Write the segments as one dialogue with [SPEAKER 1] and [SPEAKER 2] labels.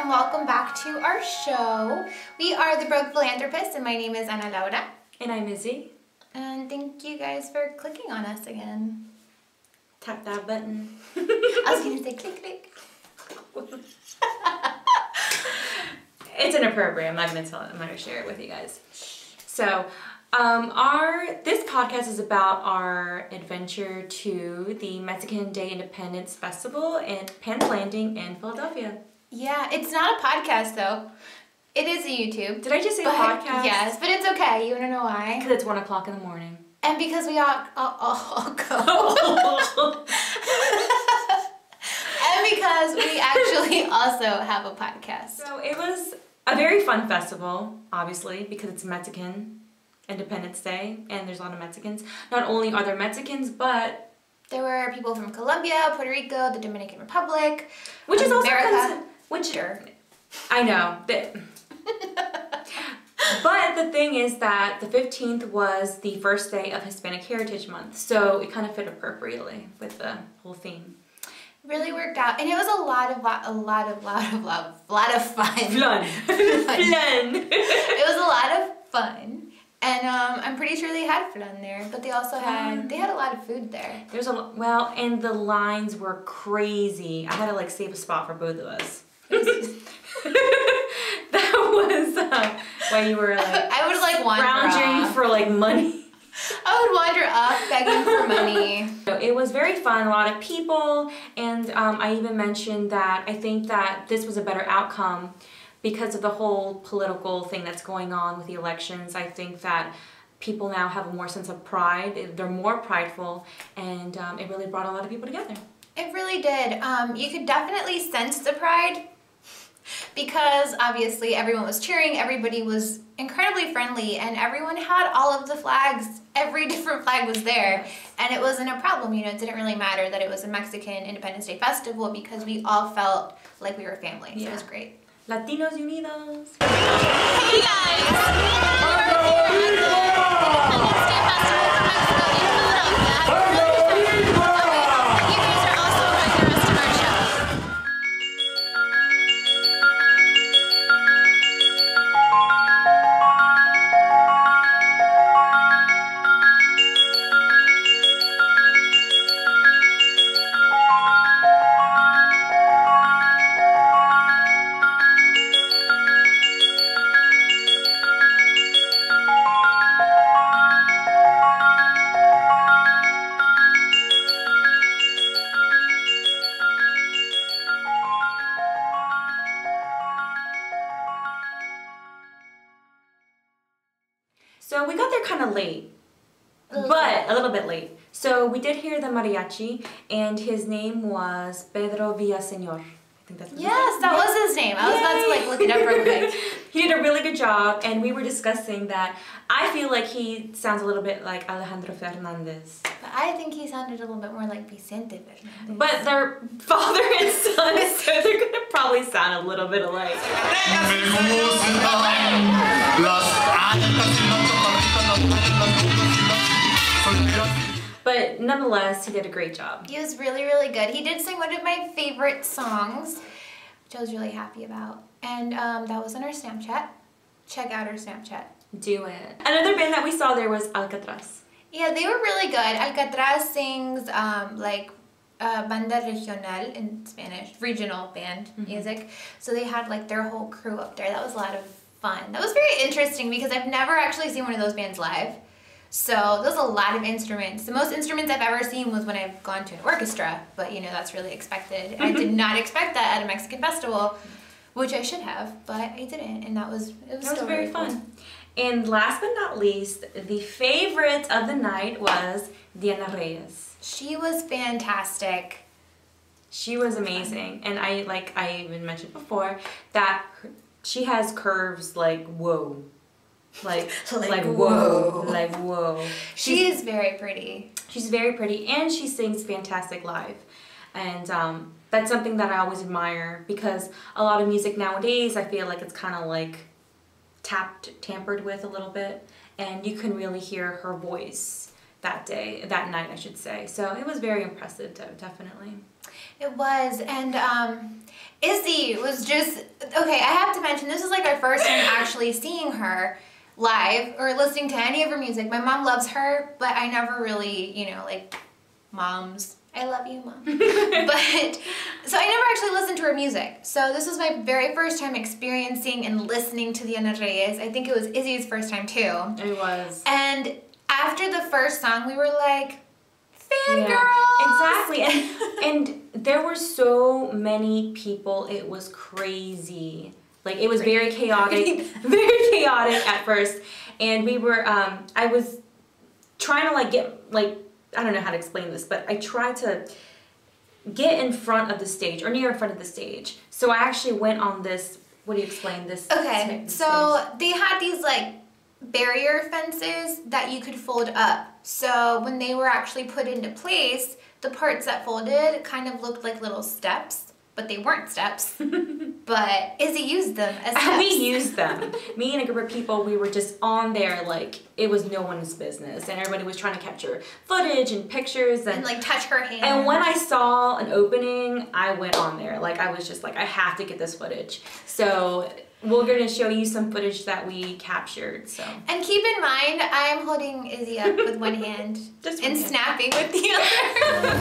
[SPEAKER 1] and welcome back to our show. We are the Broke Philanthropists, and my name is Ana Laura.
[SPEAKER 2] And I'm Izzy.
[SPEAKER 1] And thank you guys for clicking on us again.
[SPEAKER 2] Tap that button.
[SPEAKER 1] I was going to say click, click.
[SPEAKER 2] It's inappropriate. I'm not going to tell it. I'm not going to share it with you guys. So, this podcast is about our adventure to the Mexican Day Independence Festival in Penn's Landing in Philadelphia.
[SPEAKER 1] Yeah, it's not a podcast though. It is a YouTube.
[SPEAKER 2] Did I just say podcast?
[SPEAKER 1] Yes, but it's okay. You want to know why?
[SPEAKER 2] Because it's 1 o'clock in the morning.
[SPEAKER 1] And because we all go. And because we actually also have a podcast.
[SPEAKER 2] So it was a very fun festival, obviously, because it's Mexican Independence Day, and there's a lot of Mexicans. Not only are there Mexicans, but
[SPEAKER 1] there were people from Colombia, Puerto Rico, the Dominican Republic,
[SPEAKER 2] which is also
[SPEAKER 1] America.
[SPEAKER 2] I know. But the thing is that the 15th was the first day of Hispanic Heritage Month, so it kind of fit appropriately with the whole theme.
[SPEAKER 1] Really worked out, and it was a lot of fun.
[SPEAKER 2] Fun.
[SPEAKER 1] It was a lot of fun, and I'm pretty sure they had fun there. But they also had a lot of food there.
[SPEAKER 2] There's and the lines were crazy. I had to save a spot for both of us. That was when you were
[SPEAKER 1] I would wander
[SPEAKER 2] scrounging
[SPEAKER 1] off
[SPEAKER 2] for money.
[SPEAKER 1] I would wander up begging for money.
[SPEAKER 2] So it was very fun, a lot of people, and I even mentioned that I think that this was a better outcome because of the whole political thing that's going on with the elections. I think that people now have a more sense of pride. They're more prideful, and it really brought a lot of people together.
[SPEAKER 1] It really did. You could definitely sense the pride because obviously everyone was cheering, everybody was incredibly friendly, and everyone had all of the flags. Every different flag was there, and it wasn't a problem. You know, it didn't really matter that it was a Mexican Independence Day festival because we all felt like we were family. So it was great.
[SPEAKER 2] Latinos Unidos.
[SPEAKER 1] Hey guys!
[SPEAKER 2] So we got there kind of late, but a little bit late. So we did hear the mariachi, and his name was Pedro Villaseñor. I think that's what
[SPEAKER 1] that was his name. I was about to look it up real quick.
[SPEAKER 2] He did a really good job, and we were discussing that I feel like he sounds a little bit like Alejandro Fernandez.
[SPEAKER 1] But I think he sounded a little bit more like Vicente Fernandez.
[SPEAKER 2] But they're father and son, so they're going to probably sound a little bit alike. But nonetheless, he did a great job.
[SPEAKER 1] He was really, really good. He did sing one of my favorite songs, which I was really happy about. And that was on our Snapchat. Check out our Snapchat.
[SPEAKER 2] Do it. Another band that we saw there was Alcatraz.
[SPEAKER 1] Yeah, they were really good. Alcatraz sings banda regional in Spanish, regional band music. So they had their whole crew up there. That was a lot of fun. That was very interesting because I've never actually seen one of those bands live. So there's a lot of instruments. The most instruments I've ever seen was when I've gone to an orchestra, but that's really expected. I did not expect that at a Mexican festival, which I should have, but I didn't, and it was still
[SPEAKER 2] very
[SPEAKER 1] really
[SPEAKER 2] fun.
[SPEAKER 1] Cool.
[SPEAKER 2] And last but not least, the favorite of the night was Diana Reyes.
[SPEAKER 1] She was fantastic.
[SPEAKER 2] She was amazing, and I even mentioned before that she has curves whoa. Whoa.
[SPEAKER 1] She is very pretty.
[SPEAKER 2] She's very pretty, and she sings fantastic live. And that's something that I always admire because a lot of music nowadays, I feel like it's kind of tampered with a little bit, and you can really hear her voice that night, I should say. So it was very impressive, definitely.
[SPEAKER 1] It was, and Izzy was just okay, I have to mention, this is like our first time actually seeing her live or listening to any of her music. My mom loves her, but I never really, you know, like, moms. I love you, Mom. But, so I never actually listened to her music. So this was my very first time experiencing and listening to Diana Reyes. I think it was Izzy's first time too.
[SPEAKER 2] It was.
[SPEAKER 1] And after the first song, we were like, fangirls!
[SPEAKER 2] Yeah, exactly. And there were so many people, it was crazy. Like, it was very chaotic, very chaotic at first. And we were, I was trying to, like, get, like, I don't know how to explain this, but I tried to get in front of the stage, or near in front of the stage. So I actually went on this, what do you explain this?
[SPEAKER 1] Okay, so they had these like barrier fences that you could fold up. So when they were actually put into place, the parts that folded kind of looked like little steps, but they weren't steps. But Izzy used them as steps.
[SPEAKER 2] We used them. Me and a group of people, we were just on there like it was no one's business, and everybody was trying to capture footage and pictures and
[SPEAKER 1] like touch her hand.
[SPEAKER 2] And when I saw an opening, I went on there. Like, I was just like, I have to get this footage. So we're going to show you some footage that we captured. So.
[SPEAKER 1] And keep in mind, I'm holding Izzy up with one hand and snapping with the other.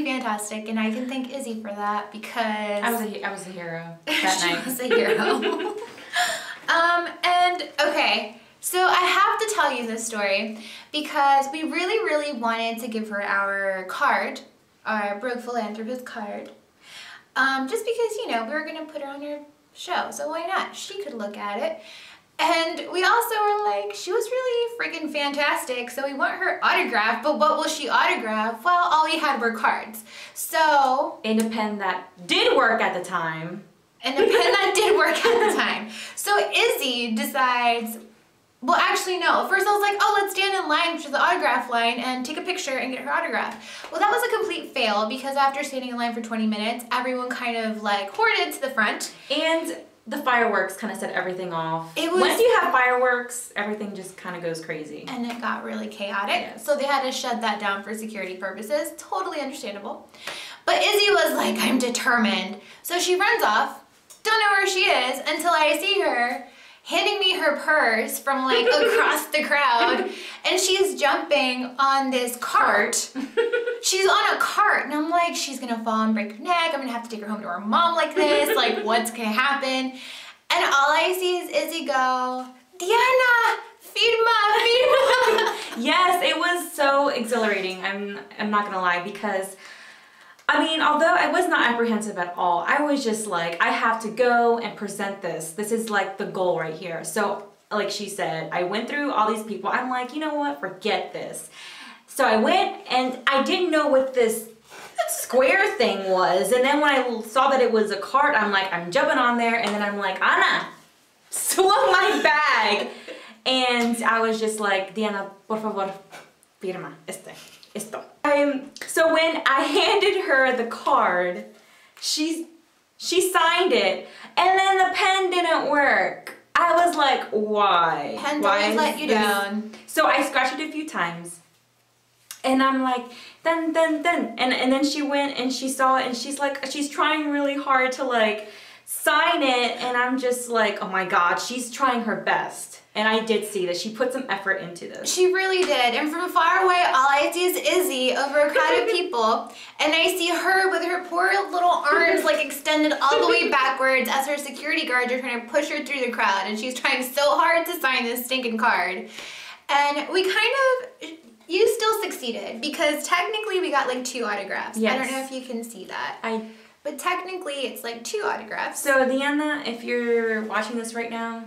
[SPEAKER 1] Fantastic, and I can thank Izzy for that because
[SPEAKER 2] I was a hero that night.
[SPEAKER 1] She was a hero. And okay, so I have to tell you this story because we really wanted to give her our card, our Broke Philanthropist card, just because, you know, we were gonna put her on our show, so why not? She could look at it. And we also were like, she was really freaking fantastic, so we want her autograph, but what will she autograph? Well, all we had were cards. So...
[SPEAKER 2] And a pen that did work at the time.
[SPEAKER 1] And a pen that did work at the time. So Izzy decides, well, actually, no. First I was like, oh, let's stand in line for the autograph line and take a picture and get her autograph. Well, that was a complete fail because after standing in line for 20 minutes, everyone kind of like hoarded to the front.
[SPEAKER 2] And the fireworks kind of set everything off.
[SPEAKER 1] It was,
[SPEAKER 2] once you have fireworks, everything just kind of goes crazy.
[SPEAKER 1] And it got really chaotic. Yes. So they had to shut that down for security purposes. Totally understandable. But Izzy was like, I'm determined. So she runs off. Don't know where she is until I see her handing me her purse from like across the crowd, and she's jumping on this cart. She's on a cart, and I'm like, she's gonna fall and break her neck. I'm gonna have to take her home to her mom like this. Like, what's gonna happen? And all I see is Izzy go, Diana, firma.
[SPEAKER 2] Yes, it was so exhilarating. I'm not gonna lie, because I mean, although I was not apprehensive at all, I was just like, I have to go and present this. This is like the goal right here. So, like she said, I went through all these people. I'm like, you know what? Forget this. So I went, and I didn't know what this square thing was. And then when I saw that it was a cart, I'm like, I'm jumping on there. And then I'm like, Ana, swung my bag. And I was just like, Diana, por favor, firma esto. So when I handed her the card, she signed it, and then the pen didn't work. I was like, why?
[SPEAKER 1] Pen always let you down.
[SPEAKER 2] So I scratched it a few times, and I'm like, dun. And then she went and she saw it, and she's like, she's trying really hard to like sign it, and I'm just like, oh my god, she's trying her best. And I did see that she put some effort into this.
[SPEAKER 1] She really did. And from far away, all I see is Izzy over a crowd of people. And I see her with her poor little arms like extended all the way backwards as her security guards are trying to push her through the crowd. And she's trying so hard to sign this stinking card. And we you still succeeded because technically we got like 2 autographs.
[SPEAKER 2] Yes.
[SPEAKER 1] I don't know if you can see that. But technically it's like 2 autographs.
[SPEAKER 2] So Diana, if you're watching this right now,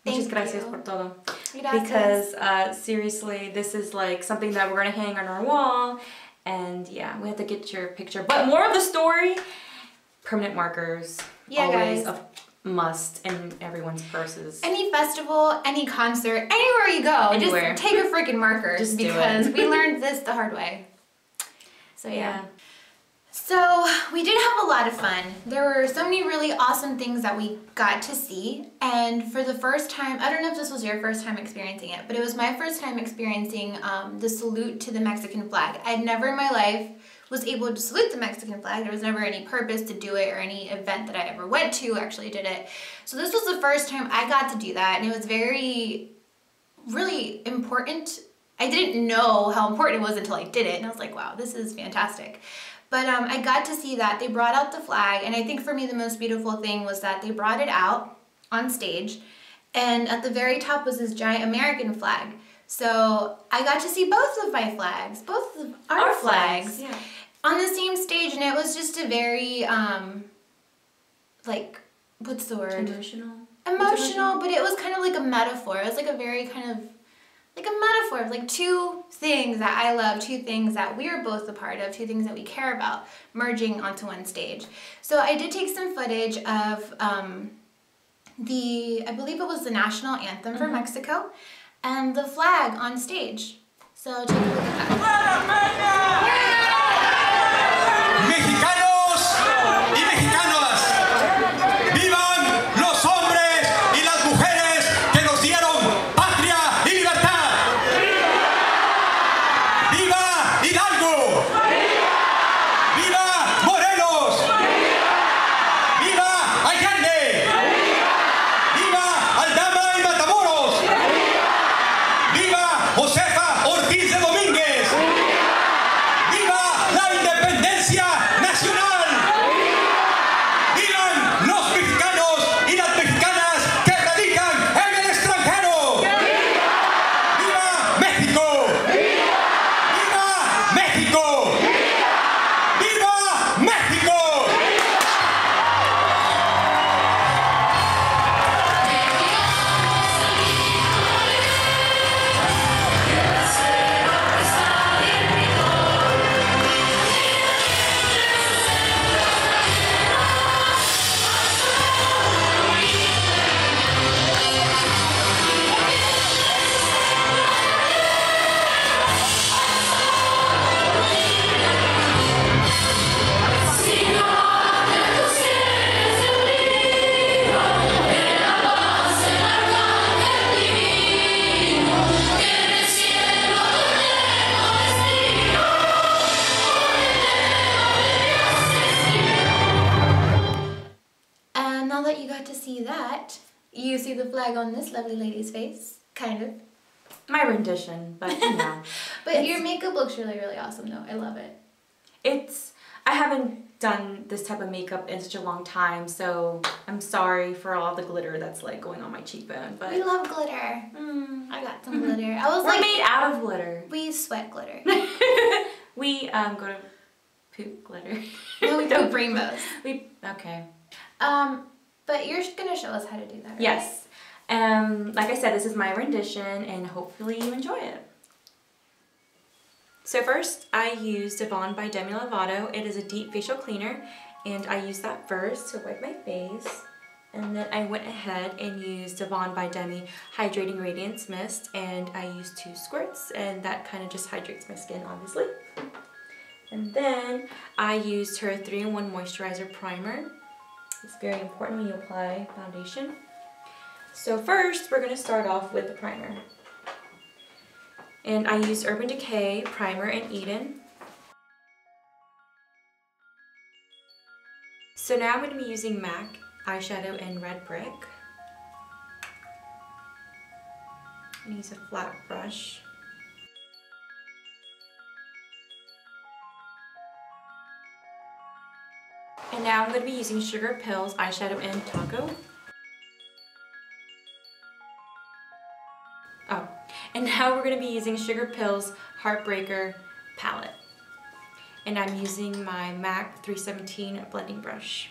[SPEAKER 2] muchas gracias por todo.
[SPEAKER 1] Gracias.
[SPEAKER 2] Because seriously, this is like something that we're gonna hang on our wall, and yeah, we have to get your picture. But more of the story, permanent markers, always a must in everyone's purses.
[SPEAKER 1] Any festival, any concert, anywhere you go,
[SPEAKER 2] Anywhere.
[SPEAKER 1] just take a freaking marker because we learned this the hard way. So yeah. So we did have a lot of fun. There were so many really awesome things that we got to see, and for the first time, I don't know if this was your first time experiencing it, but it was my first time experiencing the salute to the Mexican flag. I'd never in my life was able to salute the Mexican flag. There was never any purpose to do it or any event that I ever went to actually did it. So this was the first time I got to do that, and it was really important. I didn't know how important it was until I did it, and I was like, wow, this is fantastic. But I got to see that. They brought out the flag, and I think for me the most beautiful thing was that they brought it out on stage, and at the very top was this giant American flag. So I got to see both of my flags, both of our flags, on the same stage, and it was just a very, like, what's the word? Emotional, but it was kind of like a metaphor. It was like a very kind of, like a metaphor of like 2 things that I love, 2 things that we're both a part of, 2 things that we care about merging onto one stage. So I did take some footage of I believe it was the national anthem for Mexico, and the flag on stage. So take a look at that.
[SPEAKER 3] Mexicanos y mexicanas, vivan los hombres y las mujeres que nos dieron patria y libertad. ¡Viva Hidalgo! ¡Viva Morelos! ¡Viva Allende! ¡Viva Aldama y Matamoros! ¡Viva Josefa Ortiz de Domínguez! ¡Viva la independencia nacional! ¡Vivan los mexicanos y las mexicanas que radican en el extranjero! ¡Viva México! ¡Viva México! ¡Viva México!
[SPEAKER 1] And now that you got to see that, you see the flag on this lovely lady's face, kind of.
[SPEAKER 2] My rendition, but you know.
[SPEAKER 1] But your makeup looks really, really awesome though. I love it.
[SPEAKER 2] I haven't done this type of makeup in such a long time, so I'm sorry for all the glitter that's like going on my cheekbone, but
[SPEAKER 1] We love glitter. I got some glitter. I was
[SPEAKER 2] we're
[SPEAKER 1] like,
[SPEAKER 2] made out of glitter.
[SPEAKER 1] we sweat glitter.
[SPEAKER 2] We go to poop glitter.
[SPEAKER 1] No, we poop rainbows.
[SPEAKER 2] Okay.
[SPEAKER 1] But you're gonna show us how to do that, right?
[SPEAKER 2] Yes. Like I said, this is my rendition, and hopefully you enjoy it. So first, I used F.A.H.B by Demi Lovato. It is a deep facial cleaner, and I used that first to wipe my face. And then I went ahead and used F.A.H.B by Demi Hydrating Radiance Mist, and I used 2 squirts, and that kind of just hydrates my skin, obviously. And then I used her 3-in-1 Moisturizer Primer. It's very important when you apply foundation. So first, we're going to start off with the primer. And I used Urban Decay Primer in Eden. So now I'm going to be using MAC eyeshadow in Red Brick. I'm going to use a flat brush. And now I'm going to be using Sugar Pill's eyeshadow in Taco. Oh, and now we're going to be using Sugar Pill's Heartbreaker palette. And I'm using my MAC 317 blending brush.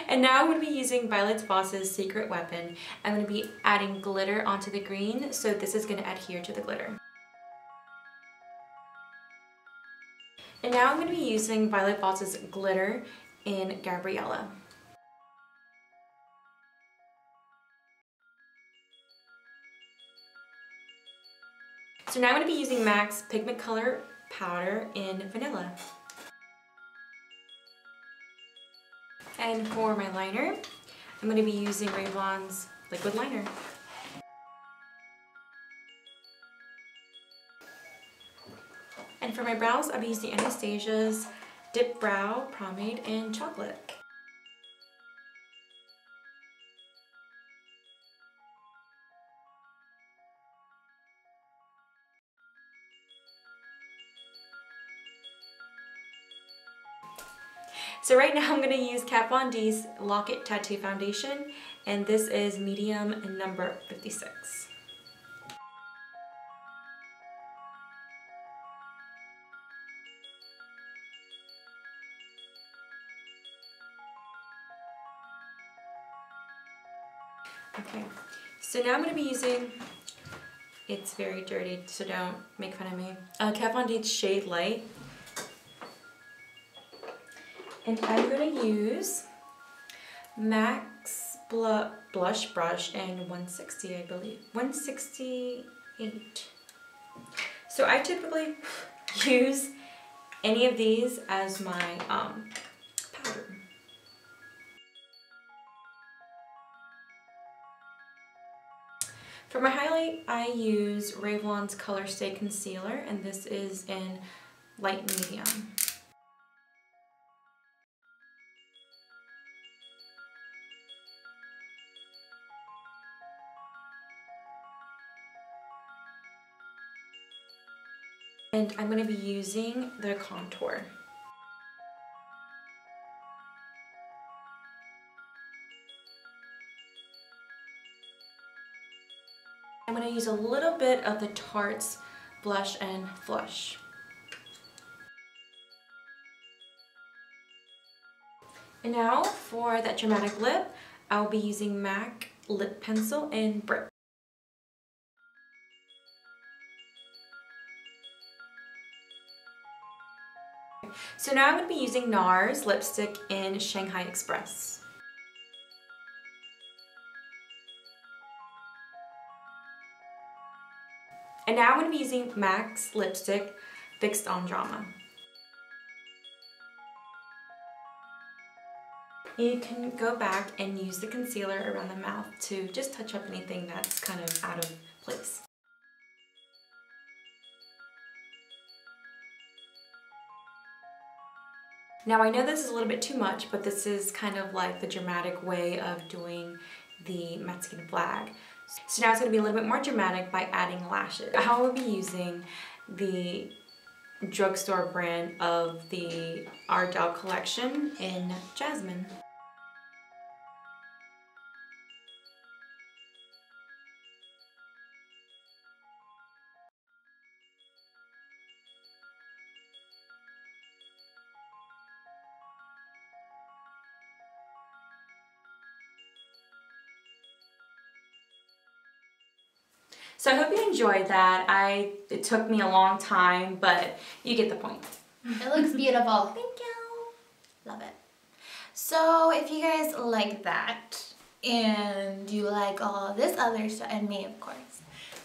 [SPEAKER 2] And now I'm going to be using Violet Voss's Secret Weapon. I'm going to be adding glitter onto the green, so this is going to adhere to the glitter. And now I'm going to be using Violet Voss's glitter in Gabriella. So now I'm going to be using MAC's Pigment Color Powder in Vanilla. And for my liner, I'm going to be using Revlon's liquid liner. And for my brows, I'll be using Anastasia's Dip Brow Pomade in Chocolate. So right now I'm going to use Kat Von D's Lock It Tattoo Foundation, and this is medium and number 56. Okay, so now I'm going to be using, it's very dirty, so don't make fun of me, Kat Von D's Shade Light. And I'm going to use MAC's Blush Brush in 160, I believe. 168. So I typically use any of these as my powder. For my highlight, I use Revlon's Color Stay Concealer, and this is in light medium. And I'm going to be using the contour. I'm going to use a little bit of the Tarte's Blush and Flush. And now for that dramatic lip, I'll be using MAC Lip Pencil in Brick. So now I'm going to be using NARS lipstick in Shanghai Express. And now I'm going to be using MAC's lipstick Fixed on Drama. You can go back and use the concealer around the mouth to just touch up anything that's kind of out of place. Now I know this is a little bit too much, but this is kind of like the dramatic way of doing the Mexican flag. So now it's going to be a little bit more dramatic by adding lashes. I will be using the drugstore brand of the Ardell collection in Jasmine. So I hope you enjoyed that. It took me a long time, but you get the point.
[SPEAKER 1] It looks beautiful. Thank you. Love it. So if you guys like that, and you like all this other stuff, and me of course,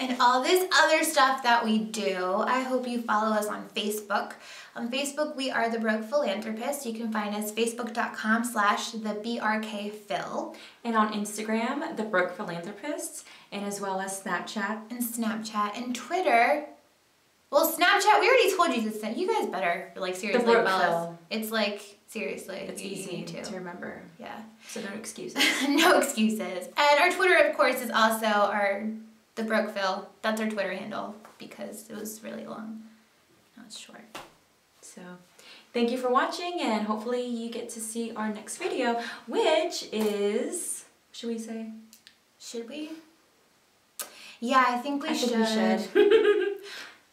[SPEAKER 1] and all this other stuff that we do, I hope you follow us on Facebook. On Facebook, we are The Broke Philanthropists. You can find us facebook.com/TheBrkPhil.
[SPEAKER 2] And on Instagram, The Broke Philanthropists, and as well as Snapchat.
[SPEAKER 1] And Twitter, Well, Snapchat, we already told you this. You guys better, like, seriously,
[SPEAKER 2] The
[SPEAKER 1] fellas.
[SPEAKER 2] Brkphil.
[SPEAKER 1] It's like, seriously.
[SPEAKER 2] It's easy to remember.
[SPEAKER 1] Yeah.
[SPEAKER 2] So no excuses.
[SPEAKER 1] No excuses. And our Twitter, of course, is also the Brkphil. That's our Twitter handle because it was really long. Now it's short.
[SPEAKER 2] So, thank you for watching, and hopefully you get to see our next video, which is, should we say?
[SPEAKER 1] Should we? Yeah, I think we should.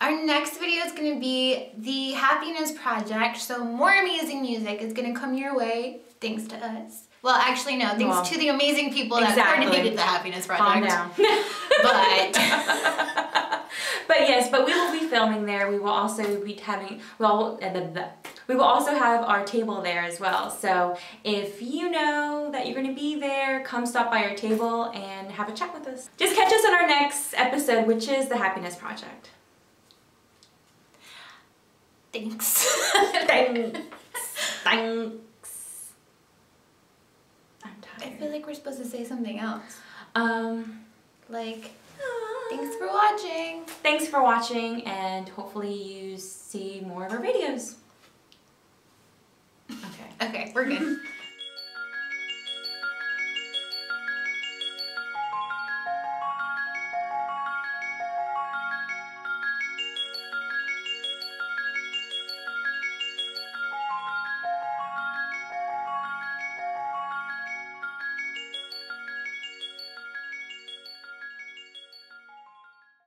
[SPEAKER 1] Our next video is going to be the Happiness Project, so more amazing music is going to come your way thanks to us. Well, actually, no, thanks to the amazing people that coordinated the Happiness Project.
[SPEAKER 2] Calm down.
[SPEAKER 1] But
[SPEAKER 2] yes, but we will be filming there. We will also be having, we will also have our table there as well. So if you know that you're going to be there, come stop by our table and have a chat with us. Just catch us on our next episode, which is the Happiness Project.
[SPEAKER 1] thanks.
[SPEAKER 2] Thanks. Thanks. I'm tired.
[SPEAKER 1] I feel like we're supposed to say something else. Like, thanks for watching.
[SPEAKER 2] Thanks for watching, and hopefully you see more of our videos. Okay.
[SPEAKER 1] Okay, we're good.